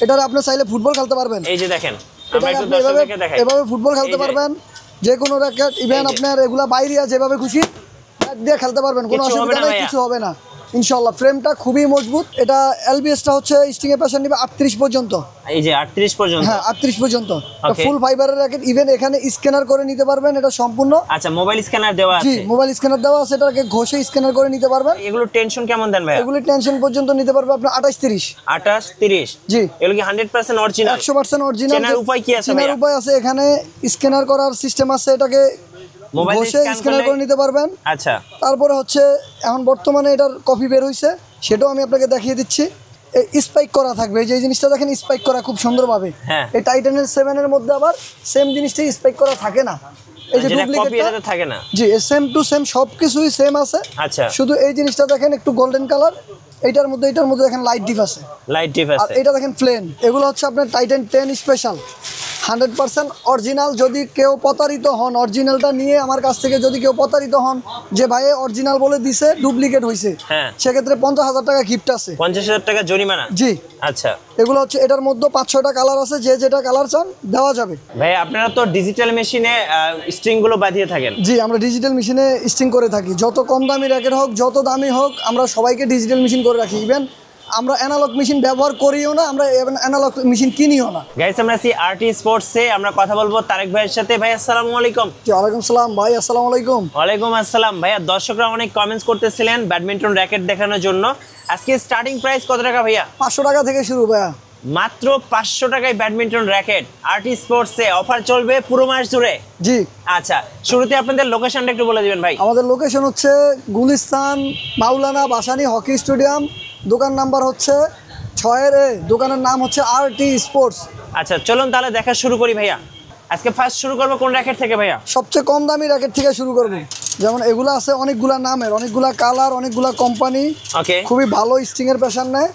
এটারে আপনি চাইলে ফুটবল খেলতে পারবেন। এই যে দেখেন আমরা একটু দর্শকদেরকে দেখাই, এভাবে ফুটবল খেলতে পারবেন, যে কোনো র্যাকেট ইভেন আপনার এগুলা বাইরে যেভাবে খুশি দিয়ে খেলতে পারবেন, কোনো অসুবিধা নেই, কিছু হবে না ইনশাআল্লাহ। ফ্রেমটা খুবই মজবুত। এটা এলবিএসটা হচ্ছে স্টিং এর প্রেসার নিবে 38 পর্যন্ত। এই যে 38 পর্যন্ত, হ্যাঁ 38 পর্যন্ত। ফুল ফাইবারের র্যাকেট, ইভেন এখানে স্ক্যানার করে নিতে পারবেন এটা সম্পূর্ণ। আচ্ছা মোবাইল স্ক্যানার দেওয়া আছে? জি মোবাইল স্ক্যানার দেওয়া আছে, এটাকে ঘষে স্ক্যানার করে নিতে পারবেন। এগুলো টেনশন কেমন দেন ভাই? এগুলো টেনশন পর্যন্ত নিতে পারবে আপনি 28 30। 28 30? জি। এগুলো কি 100% অরিজিনাল? 100% অরিজিনাল। চেনার উপায় কি আছে ভাই? চেনার উপায় আছে, এখানে স্ক্যানার করার সিস্টেম আছে, এটাকে মোবাইলে স্ক্যানার করে নিতে পারবেন। আচ্ছা তারপরে হচ্ছে এখন বর্তমানে এটার কপি বের হইছে, সেটাও আমি আপনাকে দেখিয়ে দিচ্ছি। এই স্পাইক করা থাকবে, এই যে জিনিসটা দেখেন স্পাইক করা খুব সুন্দরভাবে। এই টাইটানের 7 এর মধ্যে আবার সেম জিনিসটাই স্পাইক করা থাকে না, এই যে ডুপ্লিকেটটা থাকে না। জি সেম টু সেম সবকিছুই সেম আছে। আচ্ছা শুধু এই জিনিসটা দেখেন একটু গোল্ডেন কালার, এটার মধ্যে দেখেন লাইট ডিপ আছে, লাইট ডিপ আছে। আর এটা দেখেন প্লেন। এগুলো হচ্ছে আপনার টাইটান 10 স্পেশাল 100% অরিজিনাল। যদি কেউ প্রতারিত হন অরিজিনালটা নিয়ে আমার কাছ থেকে, যদি কেউ প্রতারিত হন যে ভাই অরিজিনাল বলে দিছে ডুপ্লিকেট হইছে, সেক্ষেত্রে 50,000 টাকা গিফট আছে। 50,000 টাকা জরিমানা? জি। আচ্ছা এগুলো হচ্ছে এটার মধ্যে 5-6টা কালার আছে, যে যেটা কালার চান দেওয়া যাবে। ভাই আপনারা তো ডিজিটাল মেশিনে স্ট্রিং গুলো বাঁধিয়ে থাকেন? জি আমরা ডিজিটাল মেশিনে স্ট্রিং করে থাকি, যত কম দামি র্যাকেট হোক যত দামি হোক আমরা সবাইকে ডিজিটাল মেশিন করে রাখি। ইভেন আমরা অ্যানালগ মেশিন ব্যবহার করিও না, আমরা অ্যানালগ মেশিন কিনিও না। গাইস আমরা আছি আরটি স্পোর্টসে, আমরা কথা বলবো তারেক ভাইয়ের সাথে। ভাই আসসালামু আলাইকুম। জি ওয়ালাইকুম সালাম ভাই। আসসালামু আলাইকুম। ওয়ালাইকুম আসসালাম। ভাইয়া দর্শকরা অনেক কমেন্টস করতেছিলেন ব্যাডমিন্টন র্যাকেট দেখানোর জন্য। আজকে স্টার্টিং প্রাইস কত টাকা ভাইয়া? 500 টাকা থেকে শুরু ভাইয়া। মাত্র 500 টাকায় ব্যাডমিন্টন র্যাকেট আরটি স্পোর্টসে অফার চলবে পুরো মাস জুড়ে। জি আচ্ছা শুরুতে আপনাদের লোকেশনটা একটু বলে দিবেন ভাই। আমাদের লোকেশন হচ্ছে গুলিস্তান মাওলানা ভাসানী হকি স্টেডিয়াম, দোকান নাম্বার হচ্ছে 6 দোকানের নাম হচ্ছে আরটি স্পোর্টস। আচ্ছা চলুন তাহলে দেখা শুরু করি ভাইয়া। আজকে ফার্স্ট শুরু করবো কোন র্যাকেট থেকে ভাইয়া? সবচেয়ে কম দামি র্যাকেট থেকে শুরু করব। যেমন এগুলো আছে অনেকগুলা নামের, অনেকগুলা কালার, অনেকগুলা কোম্পানি, ওকে খুবই ভালো স্টিং এর প্রেসার নেয়।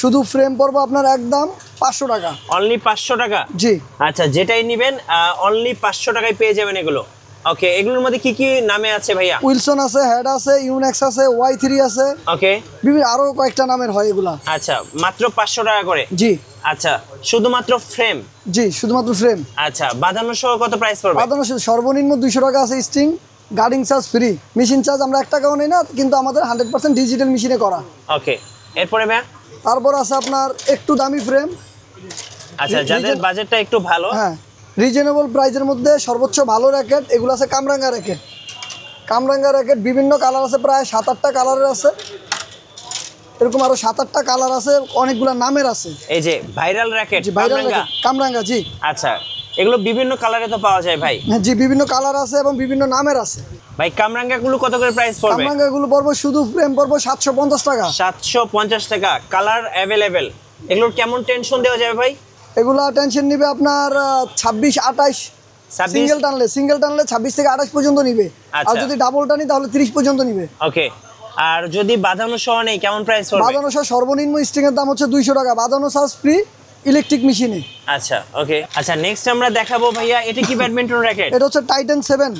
শুধু ফ্রেম পড়বো আপনার একদম 500 টাকা। অনলি 500 টাকা? জি। আচ্ছা যেটাই নেবেন অনলি 500 টাকায় পেয়ে যাবেন এগুলো। ওকে এগুলোর মধ্যে কি কি নামে আছে ভাইয়া? উইলসন আছে, হেড আছে, ইউনেক্স আছে, Y3 আছে। ওকে বিভিন্ন আরো কয়েকটা নামের হয় এগুলা। আচ্ছা মাত্র 500 টাকা করে? জি। আচ্ছা শুধুমাত্র ফ্রেম? জি শুধুমাত্র ফ্রেম। আচ্ছা বাঁধানো সহ কত প্রাইস পড়বে? বাঁধানো সর্বনিম্ন 200 টাকা আছে স্টিং, guarding charge free, machine charge আমরা 1 টাকাও নেই না, কিন্তু আমাদের 100% ডিজিটাল মেশিনে করা। ওকে এরপরে ভাইয়া? তারপর আছে আপনার একটু দামি ফ্রেম। আচ্ছা যাদের বাজেটটা একটু ভালো, হ্যাঁ রিজনেবল প্রাইসের মধ্যে সর্বোচ্চ ভালো র্যাকেট এগুলো আছে কামরাঙ্গা র্যাকেট। কামরাঙ্গা র্যাকেট বিভিন্ন কালার আছে, প্রায় 7-8টা কালারের আছে, এরকম আরো 7-8টা কালার আছে, অনেকগুলো নামের আছে। এই যে ভাইরাল র্যাকেট কামরাঙ্গা। জি। আচ্ছা এগুলো বিভিন্ন কালারে তো পাওয়া যায় ভাই? জি বিভিন্ন কালার আছে এবং বিভিন্ন নামের আছে। ভাই কামরাঙ্গা গুলো কত করে প্রাইস পড়বে? কামরাঙ্গা গুলো পড়বে শুধু ফ্রেম পড়বে 750 টাকা। 750 টাকা। Colour available. এগুলোর কেমন টেনশন দেওয়া যাবে ভাই? এগুলা টেনশন নিবে আপনার 26-28। সিঙ্গেল টানলে 26 থেকে 28 পর্যন্ত নিবে, আর যদি ডাবল টানি তাহলে 30 পর্যন্ত নিবে। ওকে আর যদি বাঁধানো সহ নেই কেমন প্রাইস পড়বে? বাঁধানো সহ সর্বনিম্ন স্ট্রিং এর দাম হচ্ছে 200 টাকা, বাঁধানো চার্জ ফ্রি ইলেকট্রিক মেশিনে। আচ্ছা ওকে। আচ্ছা নেক্সট আমরা দেখাবো ভাইয়া, এটা কি ব্যাডমিন্টন র্যাকেট? এটা হচ্ছে টাইটান 7।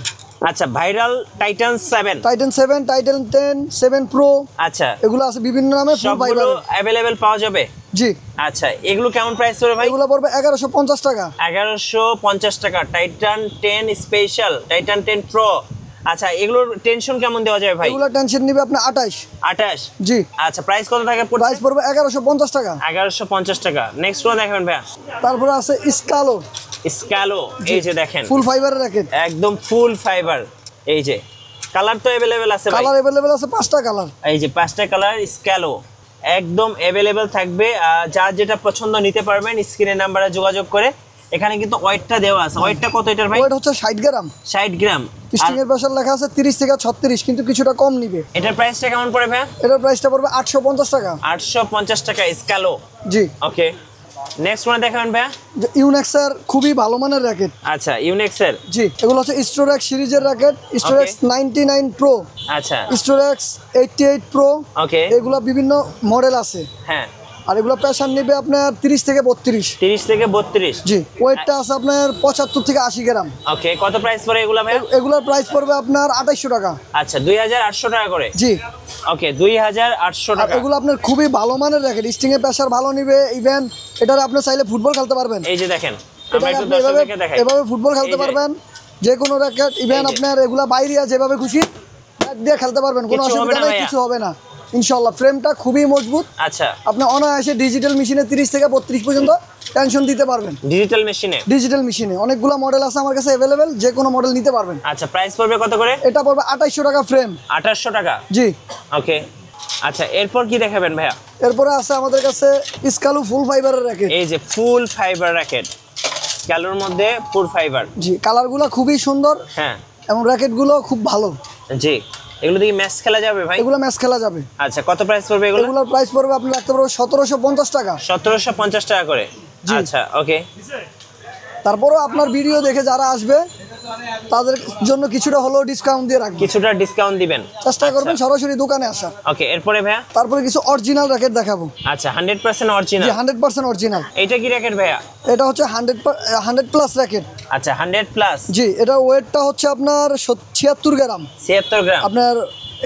আচ্ছা viral Titan 7। Titan 7, Titan 10, 7 pro. আচ্ছা এগুলো আছে বিভিন্ন নামে, ফুল ফাইবার अवेलेबल পাওয়া যাবে? জি। আচ্ছা এগুলো কেমন প্রাইস পড়বে ভাই? এগুলো পড়বে 1150 টাকা। 1150 টাকা। Titan 10 special, Titan 10 pro. আচ্ছা এগুলোর টেনশন কেমন দেওয়া যাবে ভাই? এগুলো টেনশন নিবে আপনি 28। জি। আচ্ছা প্রাইস কত টাকা পড়ছে? প্রাইস পড়বে 1150 টাকা। 1150 টাকা। নেক্সট কোন দেখাবেন ভাই? তারপরে আছে স্কালো। স্কালো এই যে দেখেন ফুল ফাইবারের র্যাকেট, একদম ফুল ফাইবার। এই যে কালার তো अवेलेबल আছে ভাই? কালার अवेलेबल আছে 5টা কালার। এই যে 5টা কালার স্কালো একদম अवेलेबल থাকবে, যার যেটা পছন্দ নিতে পারবেন স্ক্রিনের নম্বরে যোগাযোগ করে। এখানে কিন্তু ওয়েটটা দেওয়া আছে। ওয়েটটা কত এটার ভাই? ওয়েট হচ্ছে 60 গ্রাম। 60 গ্রাম। স্টিং এর প্রেসার লেখা আছে 30 থেকে 36, কিন্তু কিছুটা কম নিবে। এটার প্রাইসটা কেমন পড়ে ভাই? এটার প্রাইসটা পড়বে 850 টাকা। 850 টাকা স্কালো। জি। ওকে নেক্সট ওয়ান দেখাবেন ভাই? ইউনেক্স এর খুবই ভালো মানের র্যাকেট। আচ্ছা ইউনেক্স এর? জি। এগুলো হচ্ছে স্টোরেক্স সিরিজের র্যাকেট, স্টোরেক্স 99 প্রো। আচ্ছা স্টোরেক্স 88 প্রো। ওকে এগুলো বিভিন্ন মডেল আছে। হ্যাঁ আর এগুলো প্রেসার নেবে আপনার 30 থেকে 32। 30 থেকে 32। জি, ওয়েটটা আছে আপনার 75 থেকে 80 গ্রাম। ওকে, কত প্রাইস পড়ে এগুলো ভাই? এগুলোর প্রাইস পড়বে আপনার 2800 টাকা। আচ্ছা, 2800 টাকা করে। জি, ওকে, 2800 টাকা। এগুলো আপনার খুবই ভালো মানের র্যাকেট, স্টিং এর প্রেসার ভালো নিবে। ইভেন এটার আপনি চাইলে ফুটবল খেলতে পারবেন। এই যে দেখেন, এটা আমরা একটু আপনি দর্শকদেরকে দেখাই। এভাবে ফুটবল খেলতে পারবেন, যে কোনো র্যাকেট। ইভেন আপনার এগুলা বাইরে যেভাবে খুশি ব্যাট দিয়ে খেলতে পারবেন, কোনো অসুবিধা নেই, কিছু হবে না ইনশাআল্লাহ। ফ্রেমটা খুবই মজবুত। আচ্ছা, আপনি অনায়াসে ডিজিটাল মেশিনে 30 থেকে 32 পর্যন্ত টেনশন দিতে পারবেন। ডিজিটাল মেশিনে অনেকগুলো মডেল আছে আমার কাছে अवेलेबल, যে কোনো মডেল নিতে পারবেন। আচ্ছা, প্রাইস পড়বে কত করে? এটা পড়বে 2800 টাকা ফ্রেম। 2800 টাকা। জি। ওকে, আচ্ছা, এরপর কি দেখাবেন ভাইয়া? এরপরে আছে আমাদের কাছে স্কালু ফুল ফাইবারের র্যাকেট। এই যে ফুল ফাইবার র্যাকেট, স্কালুর মধ্যে ফুল ফাইবার। জি, কালারগুলো খুবই সুন্দর। হ্যাঁ, এবং র্যাকেটগুলো খুব ভালো। জি, এগুলো দিয়ে ম্যাচ খেলা যাবে ভাই? এগুলো ম্যাচ খেলা যাবে। আচ্ছা, কত প্রাইস পড়বে এগুলো? এগুলোর প্রাইস পড়বে আপনি রাখতে পারবেন 1750 টাকা। 1750 টাকা করে। আচ্ছা, ওকে। তারপরও আপনার ভিডিও দেখে যারা আসবে তাদের জন্য কিছুটা হলেও ডিসকাউন্ট দিয়ে রাখবেন। কিছুটা ডিসকাউন্ট দিবেন, চেষ্টা করবেন সরাসরি দোকানে আসা। ওকে, এরপরে ভাইয়া? তারপরে কিছু অরিজিনাল র্যাকেট দেখাবো। আচ্ছা, 100% অরিজিনাল। জি, 100% অরিজিনাল। এইটা কি র্যাকেট ভাইয়া? এটা হচ্ছে 100 প্লাস র্যাকেট। আচ্ছা, 100 প্লাস। জি, এটা ওয়েটটা হচ্ছে আপনার 76 গ্রাম। 76 গ্রাম। আপনার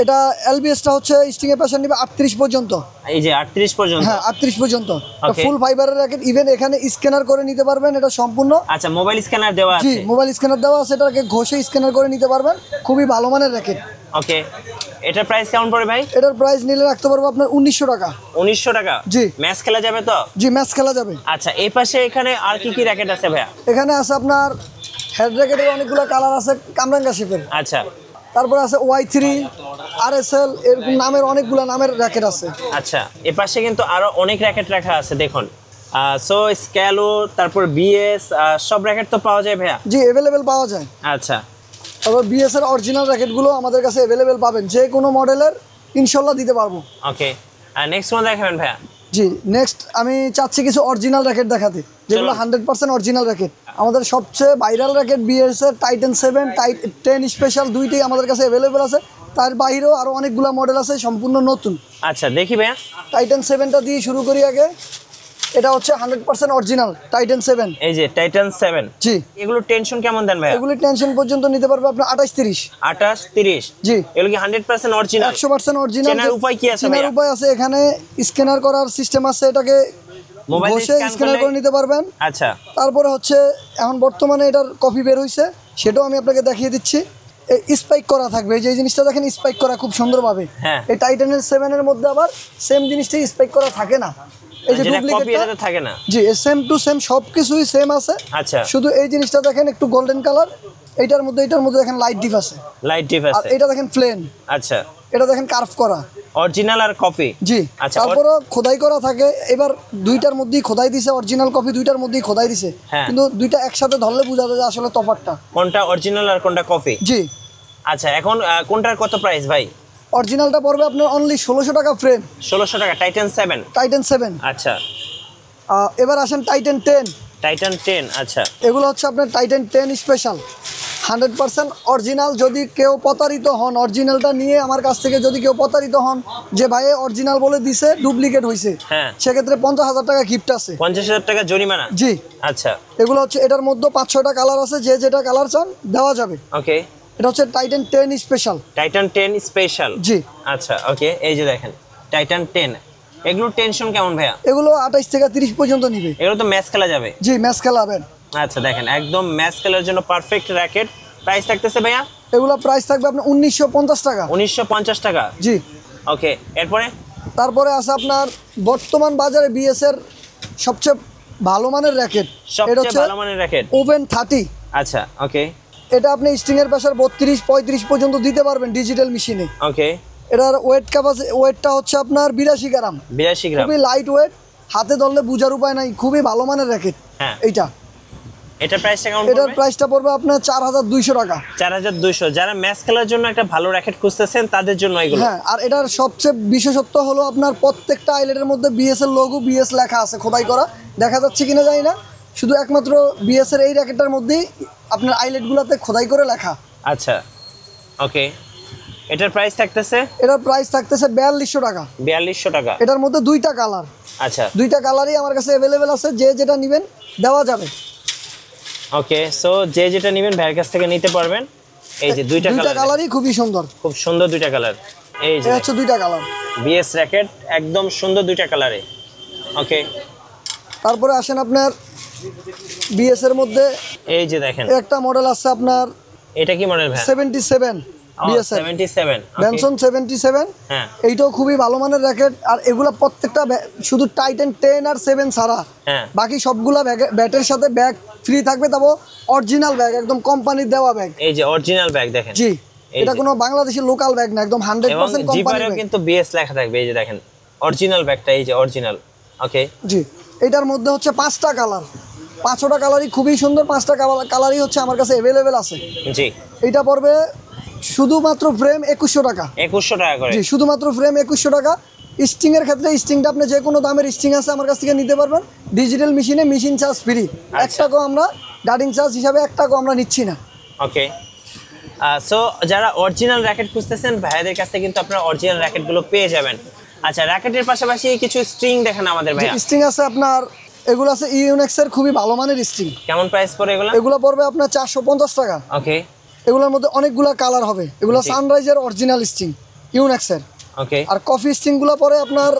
এটা এলবিএসটা হচ্ছে স্টিং এর প্রেসার নেবে 38 পর্যন্ত। এই যে 38 পর্যন্ত। হ্যাঁ, 38 পর্যন্ত। Okay. ফুল ফাইবারের র্যাকেট। ইভেন এখানে স্ক্যানার করে নিতে পারবেন, এটা সম্পূর্ণ। আচ্ছা, মোবাইল স্ক্যানার দেওয়া জি, আছে? মোবাইল স্ক্যানার দেওয়া আছে, এটাকে ঘষে স্ক্যানার করে নিতে পারবেন। খুবই ভালো মানের র্যাকেট। ওকে, এটার প্রাইস কেমন পড়ে ভাই? এটার প্রাইস নিলে রাখতে পারবো আপনার 1900 টাকা। 1900 টাকা। জি। ম্যাচ খেলা যাবে তো? জি, ম্যাচ খেলা যাবে। আচ্ছা, এই পাশে এখানে আর কি কি র্যাকেট আছে ভাইয়া? এখানে আছে আপনার হেড র্যাকেটের অনেকগুলো কালার আছে কামরাঙ্গা শেপের। আচ্ছা, তারপরে আছে Y3, RSL, এরকম নামের অনেকগুলো নামের র্যাকেট আছে। আচ্ছা, এই পাশে কিন্তু আরো অনেক র্যাকেট রাখা আছে দেখুন। সো স্ক্যালো, তারপর বিএস, সব র্যাকেট তো পাওয়া যায় ভাইয়া? জি, অ্যাভেলেবেল পাওয়া যায়। আচ্ছা, তারপর বিএস এর অরিজিনাল র্যাকেটগুলো আমাদের কাছে অ্যাভেলেবেল পাবেন, যে কোনো মডেলের ইনশাল্লাহ দিতে পারবো। ওকে, আর নেক্সট কোন দেখাবেন ভাইয়া? জি, নেক্সট আমি চাচ্ছি কিছু অরিজিনাল র্যাকেট দেখাতে, যেগুলো 100% অরিজিনাল র্যাকেট। আমাদের সবচেয়ে ভাইরাল র্যাকেট বিএস এর টাইটান 7, 10 স্পেশাল, দুইটাই আমাদের কাছে অ্যাভেলেবেল আছে। তার বাইরেও আরও অনেকগুলো মডেল আছে সম্পূর্ণ নতুন। আচ্ছা, দেখি ভাইয়া। টাইটান 7টা দিয়ে শুরু করি আগে। এটা হচ্ছে 100% অরিজিনাল টাইটান 7। এই যে টাইটান 7। জি। এগুলো টেনশন কেমন দেন ভাইয়া? এগুলি টেনশন পর্যন্ত নিতে পারবে আপনার 28-30। 28-30। জি। এগুলো কি 100% অরিজিনাল? 100% অরিজিনাল। চেনার উপায় কি আছে ভাইয়া? চেনার উপায় আছে, এখানে স্ক্যানার করার সিস্টেম আছে, এটাকে মোবাইলে বসে স্ক্যানার করে নিতে পারবেন। আচ্ছা, তারপরে হচ্ছে এখন বর্তমানে এটার কপি বের হইছে, সেটাও আমি আপনাকে দেখিয়ে দিচ্ছি। স্পাইক করা থাকবে, এই যে জিনিসটা দেখেন স্পাইক করা খুব সুন্দরভাবে। হ্যাঁ। এই টাইটানের 7 এর মধ্যে আবার সেম জিনিসটাই স্পাইক করা থাকে না। এই যে যেটা কপি ডুপ্লিকেটটা এটাতে থাকে না। জি, সেম টু সেম সবকিছুই সেম আছে। আচ্ছা, শুধু এই জিনিসটা দেখেন একটু গোল্ডেন কালার, এটার মধ্যে দেখেন লাইট ডিপ আছে, লাইট ডিপ আর আছে। এটা দেখেন প্লেন, আচ্ছা, এটা দেখেন কার্ভ করা। অরিজিনাল আর কপি। জি। আচ্ছা, তারপরও খোদাই করা থাকে। এবার দুইটার মধ্যেই খোদাই দিছে, অরিজিনাল কপি দুইটার মধ্যেই খোদাই দিছে। হ্যাঁ। কিন্তু দুইটা একসাথে ধরলে বোঝা যায় যে আসলে তফাৎটা কোনটা অরিজিনাল আর কোনটা কপি। জি। আচ্ছা, এখন কোনটার কত প্রাইস ভাই? অরিজিনালটা পড়বে আপনার অনলি 1600 টাকা ফ্রেম। 1600 টাকা, টাইটান 7। টাইটান 7। আচ্ছা, এবার আসেন টাইটান 10। টাইটান 10। আচ্ছা, এগুলো হচ্ছে আপনার টাইটান 10 স্পেশাল, 100% অরিজিনাল। যদি কেউ প্রতারিত হন, অরিজিনালটা নিয়ে আমার কাছ থেকে যদি কেউ প্রতারিত হন যে ভাই অরিজিনাল বলে দিছে ডুপ্লিকেট হয়েছে, হ্যাঁ, সেক্ষেত্রে 50,000 টাকা গিফট আছে। 50,000 টাকা জরিমানা? জি। আচ্ছা, এগুলো হচ্ছে এটার মধ্যে 5-6টা কালার আছে, যে যেটা কালার চান দেওয়া যাবে। ওকে, এটা হচ্ছে টাইটান 10 স্পেশাল। Titan 10 special. জি। আচ্ছা, ওকে, এই যে দেখেন টাইটান 10। এগুলো টেনশন কেমন ভাইয়া? এগুলো 28 থেকে 30 পর্যন্ত নিবে। এগুলো তো ম্যাচ খেলা যাবে? জি, ম্যাচ খেলাবেন। আচ্ছা, দেখেন একদম ম্যাচ খেলার জন্য পারফেক্ট র্যাকেট। প্রাইস থাকতেছে ভাইয়া? এগুলো প্রাইস থাকবে আপনার 1950 টাকা। 1950 টাকা। জি। ওকে, এরপরে? তারপরে আছে আপনার বর্তমান বাজারে বিএস এর সবচেয়ে ভালো মানের র্যাকেট। এটা সবচেয়ে ভালো মানের র্যাকেট ওভেন 30। আচ্ছা, ওকে। এটা আপনি স্টিং এর প্রেসার 32-35 পর্যন্ত দিতে পারবেন ডিজিটাল মেশিনে। ওকে, এটার ওয়েটটা হচ্ছে আপনার 82 গ্রাম। 82 গ্রাম। খুবই লাইট ওয়েট, হাতে ধরলে বোঝার উপায় নাই, খুবই ভালো মানের র্যাকেট। হ্যাঁ। এইটা এটার প্রাইসটা কেমন এটার পড়বে? প্রাইসটা পড়বে আপনার 4200 টাকা। 4200। যারা ম্যাচ খেলার জন্য একটা ভালো র্যাকেট খুঁজতেছেন তাদের জন্য এগুলো। হ্যাঁ, আর এটার সবচেয়ে বিশেষত্ব হলো আপনার প্রত্যেকটা আইলেটের মধ্যে বিএস এর লোগো, বিএস লেখা আছে খোদাই করা, দেখা যাচ্ছে কিনা জানি না। শুধু একমাত্র বিএস এর এই র্যাকেটটার মধ্যেই আপনার আইলেটগুলোতে খোদাই করে লেখা। আচ্ছা, ওকে। এটার প্রাইস থাকতেছে? এটার প্রাইস থাকতেছে 4200 টাকা। 4200 টাকা। এটার মধ্যে দুইটা কালার, আচ্ছা, দুইটা কালারই আমার কাছে अवेलेबल আছে, যে যেটা নেবেন দেওয়া যাবে। ওকে, সো যে যেটা নেবেন ভাইয়ের কাছ থেকে নিতে পারবেন। এই যে দুইটা কালারই খুবই সুন্দর, খুব সুন্দর দুইটা কালার। এই যে হচ্ছে দুইটা কালার বিএস র‍্যাকেট, একদম সুন্দর দুইটা কালারে। ওকে, তারপরে আসেন আপনার বিএস এর মধ্যে এই যে দেখেন একটা মডেল আছে আপনার, এটা কি মডেল ভাই? 77 বিএস 77, ব্যানসন 77। হ্যাঁ, এইটাও খুবই ভালো মানের র‍্যাকেট। আর এগুলা প্রত্যেকটা শুধু টাইটান 10 আর 7 ছাড়া হ্যাঁ, বাকি সবগুলা ব্যাটের সাথে ব্যাগ ফ্রি থাকবে, তাও অরিজিনাল ব্যাগ, একদম কোম্পানির দেওয়া ব্যাগ। এই যে অরিজিনাল ব্যাগ দেখেন। জি, এটা কোনো বাংলাদেশি লোকাল ব্যাগ না, একদম 100% কোম্পানি জিপারেও কিন্তু বিএস লেখা থাকবে। এই যে দেখেন অরিজিনাল ব্যাগটা, এই যে অরিজিনাল। ওকে, জি, এটার মধ্যে হচ্ছে 5টা কালার, 5টা কালারই খুবই সুন্দর, 5টা কালারই হচ্ছে আমার কাছে अवेलेबल আছে। জি, এটা পড়বে শুধুমাত্র ফ্রেম 2100 টাকা। 2100 টাকা করে? জি, শুধুমাত্র ফ্রেম 2100 টাকা। স্টিং এর ক্ষেত্রে স্টিংটা আপনি যে কোনো দামের স্টিং আছে আমার কাছ থেকে নিতে পারবেন। ডিজিটাল মেশিনে মেশিন চার্জ ফ্রি, 1 টাকাও আমরা ডাটিং চার্জ হিসাবে 1 টাকাও আমরা নিচ্ছি না। ওকে, সো যারা অরিজিনাল র‍্যাকেট খুঁজতেছেন ভাইয়াদের কাছে কিন্তু আপনারা অরিজিনাল র‍্যাকেটগুলো পেয়ে যাবেন। আচ্ছা, র‍্যাকেটের পাশাপাশি কিছু স্ট্রিং দেখেন আমাদের ভাইয়া। স্ট্রিং আছে আপনার, এগুলো আছে ইউনেক্স এর খুবই ভালো মানের স্ট্রিং। কেমন প্রাইস পড়ে এগুলো? এগুলো পড়বে আপনার 450 টাকা। ওকে, এগুলোর মধ্যে অনেকগুলো কালার হবে। এগুলো সানরাইজের অরিজিনাল স্ট্রিং ইউনেক্স এর। ওকে, আর কফি স্ট্রিংগুলো পড়ে আপনার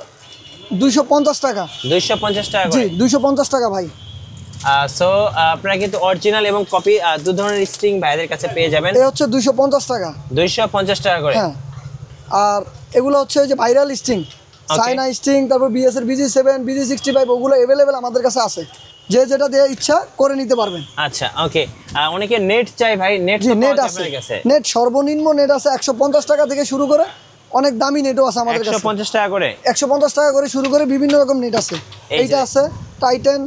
250 টাকা। 250 টাকা জি, করে? 250 টাকা ভাই। সো আপনারা কিন্তু অরিজিনাল এবং কপি দু ধরনের স্ট্রিং ভাইদের কাছে পেয়ে যাবেন। এই হচ্ছে 250 টাকা। 250 টাকা করে? হ্যাঁ। আর এগুলো হচ্ছে যে ভাইরাল স্ট্রিং, চায়না স্ট্রিং, তারপর বিএস এর BG7, BG65, ওগুলো अवेलेबल আমাদের কাছে আছে। যে যেটা দিয়ে ইচ্ছা করে নিতে পারবেন। আচ্ছা, ওকে। অনেকে নেট চাই ভাই, নেট তো নেট পাওয়া আছে, যাবে কাছে? নেট সর্বনিম্ন নেট আছে 150 টাকা থেকে শুরু করে অনেক দামি নেটও আছে আমাদের কাছে। 150 টাকা করে? 150 টাকা করে শুরু করে বিভিন্ন রকম নেট আছে। এইটা আছে টাইটান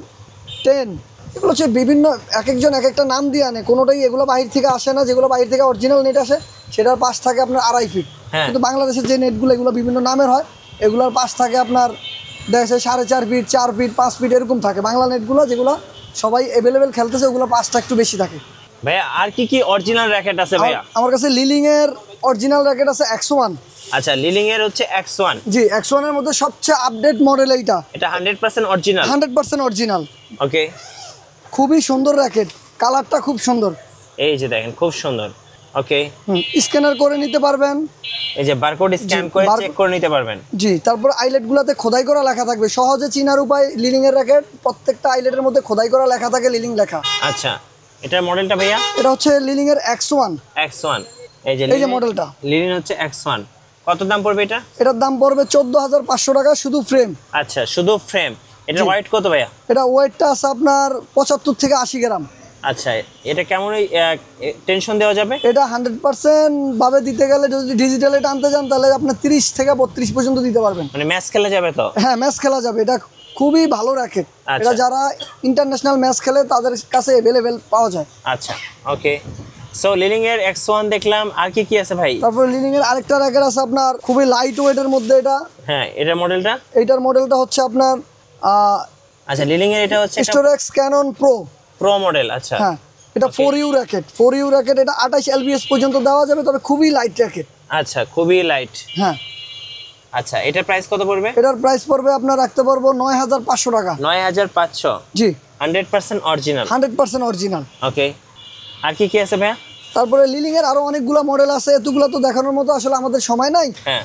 10। এগুলো হচ্ছে বিভিন্ন, এক একজন এক একটা নাম দিয়ে আনে, কোনোটাই এগুলো বাইরে থেকে আসে না। যেগুলো বাইরে থেকে অরিজিনাল নেট আসে সেটার পাশ থাকে আপনার 2.5 ফিট। কিন্তু বাংলাদেশের যে নেটগুলো এগুলো বিভিন্ন নামের হয়, এগুলোর পাশ থাকে আপনার দেখা যাচ্ছে 4.5 ফিট, 4 ফিট, 5 ফিট এরকম থাকে। বাংলা নেটগুলো যেগুলো সবাই अवेलेबल খেলতেছে ওগুলো পাশটা একটু বেশি থাকে। ভাইয়া আর কি কি অরিজিনাল র‍্যাকেট আছে ভাইয়া? আমার কাছে লিলিং এর অরিজিনাল র‍্যাকেট আছে X1। আচ্ছা, লিলিং এর হচ্ছে X1? জি, X1 এর মধ্যে সবচেয়ে আপডেট মডেল এইটা। এটা 100% অরিজিনাল? 100% অরিজিনাল। ওকে, খুবই সুন্দর র‍্যাকেট, কালারটা খুব সুন্দর। এই যে দেখেন খুব সুন্দর। ওকে, স্ক্যানার করে নিতে পারবেন, এই যে বারকোড স্ক্যান করে চেক করে নিতে পারবেন। জি, তারপর আইলেটগুলোতে খোদাই করা লেখা থাকবে, সহজে চিনার উপায়। লিলিং এর র‍্যাকেট প্রত্যেকটা আইলেটের মধ্যে খোদাই করা লেখা থাকে, লিলিং লেখা। আচ্ছা, এটার মডেলটা ভাইয়া? এটা হচ্ছে লিলিং এর X1। X1, এই যে মডেলটা লিলিং হচ্ছে X1। কত দাম পড়বে এটা? এটার দাম পড়বে 14,500 টাকা শুধু ফ্রেম। আচ্ছা, শুধু ফ্রেম। এটার ওয়েট কত ভাইয়া? এটা ওয়েটটা আছে আপনার 75 থেকে 80 গ্রাম। আচ্ছা, এটা কেমন টেনশন দেওয়া যাবে? এটা 100% ভাবে দিতে গেলে যদি ডিজিটালে টানতে যান তাহলে আপনি 30 থেকে 32 পর্যন্ত দিতে পারবেন। মানে ম্যাচ খেলা যাবে তো? হ্যাঁ, ম্যাচ খেলা যাবে। এটা খুবই ভালো র‍্যাকেট। এটা যারা ইন্টারন্যাশনাল ম্যাচ খেলে তাদের কাছে अवेलेबल পাওয়া যায়। আচ্ছা, ওকে। সো লিলিং এর X1 দেখলাম, আর কি কি আছে ভাই? তারপর লিলিং এর আরেকটা র‍্যাকেট আছে আপনার খুবই লাইট ওয়েটের মধ্যে। এটা হ্যাঁ, এটার মডেলটা? এইটার মডেলটা হচ্ছে আপনার আচ্ছা, লিলিং এর এটা হচ্ছে স্টোরেক্স ক্যানন প্রো মডেল। আচ্ছা, হ্যাঁ, এটা 4U র‍্যাকেট। 4U র‍্যাকেট, এটা 28 lbs পর্যন্ত দেওয়া যাবে, তবে খুবই লাইট র‍্যাকেট। আচ্ছা, খুবই লাইট। হ্যাঁ। আচ্ছা, এটার প্রাইস কত পড়বে? এটার প্রাইস পড়বে আপনার রাখতে পারবো 9,500 টাকা। 9,500? জি, 100% অরিজিনাল? 100% অরিজিনাল। ওকে, আর কি কি আছে ভাইয়া? তারপরে লিলিং এর আরো অনেকগুলো মডেল আছে, এতগুলো তো দেখানোর মতো আসলে আমাদের সময় নাই। হ্যাঁ,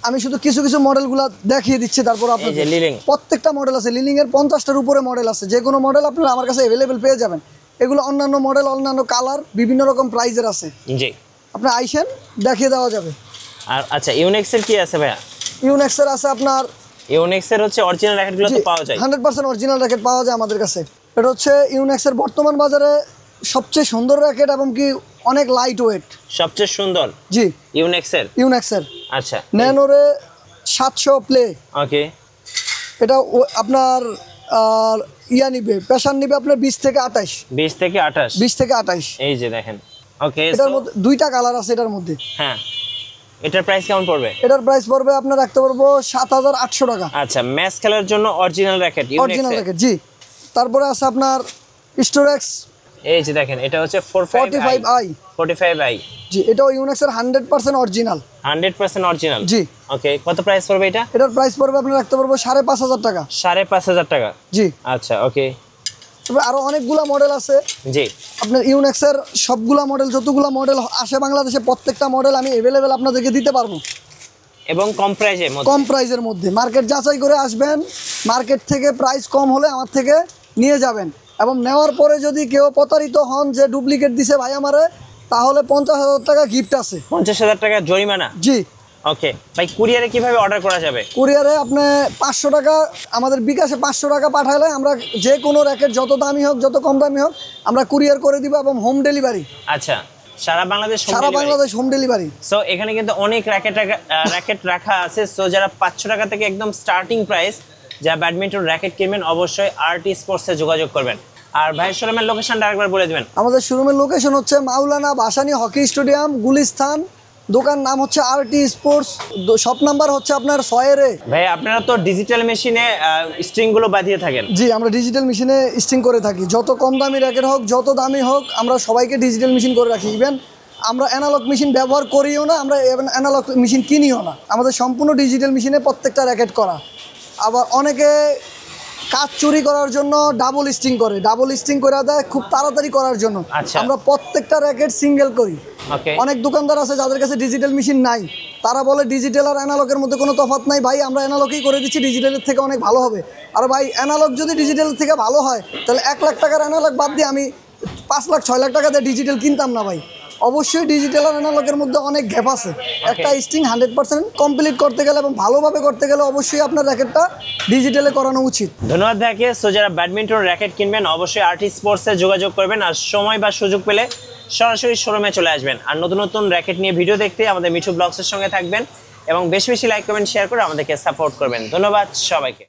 আমি শুধু কিছু কিছু মডেলগুলো দেখিয়ে দিচ্ছি। তারপর আপনাদের এই যে লিলিং প্রত্যেকটা মডেল আছে, লিলিং এর 50টার উপরে মডেল আছে। যে কোনো মডেল আপনারা আমার কাছে अवेलेबल পেয়ে যাবেন। এগুলো অন্যান্য মডেল, অন্যান্য কালার, বিভিন্ন রকম প্রাইজের আছে। জি, আপনি আইসেন, দেখিয়ে দেওয়া যাবে। আর আচ্ছা, ইউনেক্স এর কি আছে ভাইয়া? ইউনেক্স এর আছে আপনার, ইউনেক্স এর হচ্ছে অরিজিনাল র‍্যাকেটগুলো তো পাওয়া যায়? 100% অরিজিনাল র‍্যাকেট পাওয়া যায় আমাদের কাছে। এটা হচ্ছে ইউনেক্স এর বর্তমান বাজারে সবচেয়ে সুন্দর র‍্যাকেট এবং কি অনেক লাইট ওয়েট। সবচেয়ে সুন্দর? জি, ইউনেক্স এর। আচ্ছা, ন্যানোরে 700 প্লে। ওকে, এটা আপনার নিবে, প্রেসার নিবে আপনার 20 থেকে 28। 20 থেকে 28? 20 থেকে 28। এই যে দেখেন। ওকে, এটার মধ্যে দুইটা কালার আছে এটার মধ্যে। হ্যাঁ, এটার প্রাইস কেমন পড়বে? এটার প্রাইস পড়বে আপনার রাখতে পারবো 7,800 টাকা। আচ্ছা, ম্যাচ খেলার জন্য অরিজিনাল র‍্যাকেট, অরিজিনাল র‍্যাকেট। জি, তারপরে আছে আপনার স্টোরেক্স এই যে দেখেন এটা হচ্ছে 45i 45i জি, এটাও ইউনিক্সের 100% অরিজিনাল। 100% অরিজিনাল। জি। ওকে, কত প্রাইস পড়বে এটা? এটার প্রাইস পড়বে আপনি রাখতে পারবো 5,500 টাকা। 5,500 টাকা। জি। আচ্ছা, ওকে। তবে আরো অনেকগুলা মডেল আছে। জি। আপনার ইউনিক্সের সবগুলা মডেল, যতগুলা মডেল আসে বাংলাদেশে, প্রত্যেকটা মডেল আমি अवेलेबल আপনাদেরকে দিতে পারবো এবং কম প্রাইসের মধ্যে। কম প্রাইসের মধ্যে। মার্কেট যাচাই করে আসবেন, মার্কেট থেকে প্রাইস কম হলে আমার থেকে নিয়ে যাবেন। এবং নেওয়ার পরে যদি কেউ প্রতারিত হন যে ডুপ্লিকেট দিছে ভাই আমারে, তাহলে 50,000 টাকা গিফট আছে। 50,000 টাকা জরিমানা? জি। ওকে ভাই, কুরিয়ারে কিভাবে অর্ডার করা যাবে? কুরিয়ারে আপনি 500 টাকা আমাদের বিকাশে 500 টাকা পাঠালে আমরা যে কোনো র্যাকেট যত দামি হোক যত কম দামি হোক আমরা কুরিয়ার করে দিব এবং হোম ডেলিভারি। আচ্ছা, সারা বাংলাদেশ হোম ডেলিভারি। সো এখানে কিন্তু অনেক র্যাকেট রাখা আছে। সো যারা 500 টাকা থেকে একদম স্টার্টিং প্রাইস, যারা ব্যাডমিন্টন র্যাকেট কিনবেন অবশ্যই আরটি স্পোর্টসে যোগাযোগ করবেন। আর ভাইয়ের শোরুমের লোকেশনটা আরেকবার বলে দিবেন। আমাদের শোরুমের লোকেশন হচ্ছে মাওলানা ভাসানী হকি স্টেডিয়াম, গুলিস্তান। দোকান নাম হচ্ছে আরটি স্পোর্টস। শপ নাম্বার হচ্ছে আপনার 6 ভাই আপনারা তো ডিজিটাল মেশিনে স্ট্রিংগুলো বাঁধিয়ে থাকেন? জি, আমরা ডিজিটাল মেশিনে স্ট্রিং করে থাকি। যত কম দামি র্যাকেট হোক যত দামি হোক আমরা সবাইকে ডিজিটাল মেশিন করে রাখি। ইভেন আমরা অ্যানালগ মেশিন ব্যবহার করিও না, আমরা অ্যানালগ মেশিন কিনিও না। আমাদের সম্পূর্ণ ডিজিটাল মেশিনে প্রত্যেকটা র্যাকেট করা। আবার অনেকে কাজ চুরি করার জন্য ডাবল স্ট্রিং করে, ডাবল স্ট্রিং করে দেয় খুব তাড়াতাড়ি করার জন্য। আচ্ছা। আমরা প্রত্যেকটা র্যাকেট সিঙ্গেল করি। অনেক দোকানদার আছে যাদের কাছে ডিজিটাল মেশিন নাই, তারা বলে ডিজিটাল আর অ্যানালগের মধ্যে কোনো তফাৎ নাই। ভাই আমরা অ্যানালগই করে দিচ্ছি, ডিজিটালের থেকে অনেক ভালো হবে। আর ভাই অ্যানালগ যদি ডিজিটালের থেকে ভালো হয় তাহলে 1 লাখ টাকার অ্যানালগ বাদ দিয়ে আমি 5 লাখ 6 লাখ টাকা দিয়ে ডিজিটাল কিনতাম না ভাই। অবশ্যই ডিজিটাল আর অ্যানালগের মধ্যে অনেক গ্যাপ আছে। একটা স্ট্রিং 100% কমপ্লিট করতে গেলে এবং ভালোভাবে করতে গেলে অবশ্যই আপনার র্যাকেটটা ডিজিটালে করানো উচিত। ধন্যবাদ ভাইকে। সো যারা ব্যাডমিন্টন র্যাকেট কিনবেন অবশ্যই আরটি স্পোর্টসে যোগাযোগ করবেন। আর সময় বা সুযোগ পেলে সরাসরি শোরুমে চলে আসবেন। আর নতুন নতুন র্যাকেট নিয়ে ভিডিও দেখতে আমাদের মিঠু ব্লগসের সঙ্গে থাকবেন এবং বেশি বেশি লাইক কমেন্ট শেয়ার করে আমাদেরকে সাপোর্ট করবেন। ধন্যবাদ সবাইকে।